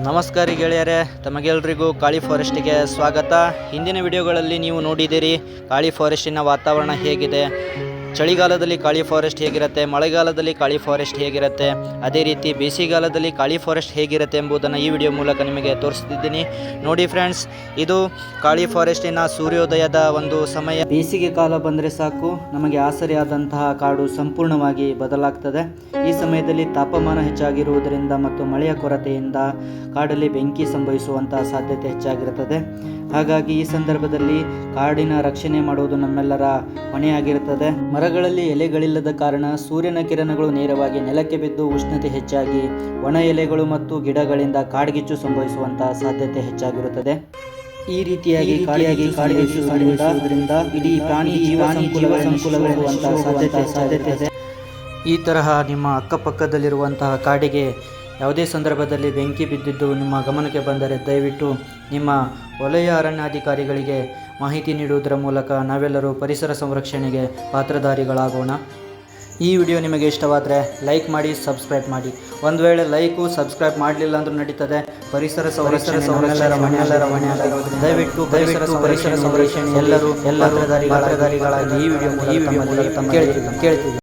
ನಮಸ್ಕಾರ ಗೆಳೆಯರೇ, ತಮಗೆಲ್ಲರಿಗೂ ಕಾಳಿ ಫಾರೆಸ್ಟಿಗೆ ಸ್ವಾಗತ. ಹಿಂದಿನ ವಿಡಿಯೋಗಳಲ್ಲಿ ನೀವು ನೋಡಿದ್ದೀರಿ ಕಾಳಿ ಫಾರೆಸ್ಟಿನ ವಾತಾವರಣ ಹೇಗಿದೆ, ಚಳಿಗಾಲದಲ್ಲಿ ಕಾಳಿ ಫಾರೆಸ್ಟ್ ಹೇಗಿರುತ್ತೆ, ಮಳೆಗಾಲದಲ್ಲಿ ಕಾಳಿ ಫಾರೆಸ್ಟ್ ಹೇಗಿರುತ್ತೆ, ಅದೇ ರೀತಿ ಬೇಸಿಗೆಗಾಲದಲ್ಲಿ ಕಾಳಿ ಫಾರೆಸ್ಟ್ ಹೇಗಿರುತ್ತೆ ಎಂಬುದನ್ನು ಈ ವಿಡಿಯೋ ಮೂಲಕ ನಿಮಗೆ ತೋರಿಸ್ತಿದ್ದೀನಿ. ನೋಡಿ ಫ್ರೆಂಡ್ಸ್, ಇದು ಕಾಳಿ ಫಾರೆಸ್ಟಿನ ಸೂರ್ಯೋದಯದ ಒಂದು ಸಮಯ. ಬೇಸಿಗೆ ಕಾಲ ಬಂದರೆ ಸಾಕು, ನಮಗೆ ಆಸರೆಯಾದಂತಹ ಕಾಡು ಸಂಪೂರ್ಣವಾಗಿ ಬದಲಾಗ್ತದೆ. ಈ ಸಮಯದಲ್ಲಿ ತಾಪಮಾನ ಹೆಚ್ಚಾಗಿರುವುದರಿಂದ ಮತ್ತು ಮಳೆಯ ಕೊರತೆಯಿಂದ ಕಾಡಲ್ಲಿ ಬೆಂಕಿ ಸಂಭವಿಸುವಂತಹ ಸಾಧ್ಯತೆ ಹೆಚ್ಚಾಗಿರುತ್ತದೆ. ಹಾಗಾಗಿ ಈ ಸಂದರ್ಭದಲ್ಲಿ ಕಾಡಿನ ರಕ್ಷಣೆ ಮಾಡುವುದು ನಮ್ಮೆಲ್ಲರ ಹೊಣೆಯಾಗಿರುತ್ತದೆ. ಮರಗಳಲ್ಲಿ ಎಲೆಗಳಿಲ್ಲದ ಕಾರಣ ಸೂರ್ಯನ ಕಿರಣಗಳು ನೇರವಾಗಿ ನೆಲಕ್ಕೆ ಬಿದ್ದು ಉಷ್ಣತೆ ಹೆಚ್ಚಾಗಿ ಒಣ ಎಲೆಗಳು ಮತ್ತು ಗಿಡಗಳಿಂದ ಕಾಡ್ಗಿಚ್ಚು ಸಂಭವಿಸುವಂತಹ ಸಾಧ್ಯತೆ ಹೆಚ್ಚಾಗಿರುತ್ತದೆ. ಈ ರೀತಿಯಾಗಿ ಕಾಡ್ಗಿಚ್ಚು ಸಂಭವಿಸುವುದರಿಂದ ಇಡೀ ಪ್ರಾಣಿ ಜೀವ ಸಂಕುಲವಿರುವಂತಹ ಸಾಧ್ಯತೆ ಇದೆ. ಈ ತರಹ ನಿಮ್ಮ ಅಕ್ಕಪಕ್ಕದಲ್ಲಿರುವಂತಹ ಕಾಡಿಗೆ ಯಾವುದೇ ಸಂದರ್ಭದಲ್ಲಿ ಬೆಂಕಿ ಬಿದ್ದಿದ್ದು ನಿಮ್ಮ ಗಮನಕ್ಕೆ ಬಂದರೆ ದಯವಿಟ್ಟು ನಿಮ್ಮ ವಲಯ ಅರಣ್ಯಾಧಿಕಾರಿಗಳಿಗೆ ಮಾಹಿತಿ ನೀಡುವುದರ ಮೂಲಕ ನಾವೆಲ್ಲರೂ ಪರಿಸರ ಸಂರಕ್ಷಣೆಗೆ ಪಾತ್ರಧಾರಿಗಳಾಗೋಣ. ಈ ವಿಡಿಯೋ ನಿಮಗೆ ಇಷ್ಟವಾದರೆ ಲೈಕ್ ಮಾಡಿ, ಸಬ್ಸ್ಕ್ರೈಬ್ ಮಾಡಿ. ಒಂದು ವೇಳೆ ಲೈಕು ಸಬ್ಸ್ಕ್ರೈಬ್ ಮಾಡಲಿಲ್ಲ ಅಂದ್ರೂ ನಡೀತದೆ. ಪರಿಸರ ಸಂರಕ್ಷಣೆ ದಯವಿಟ್ಟು ಪರಿಸರ ಸಂರಕ್ಷಣೆ ಎಲ್ಲರೂ ಪಾತ್ರಧಾರಿಗಳಾಗಿ ಈ ವಿಡಿಯೋ ಮೂಲಕ ಕೇಳ್ತೀವಿ.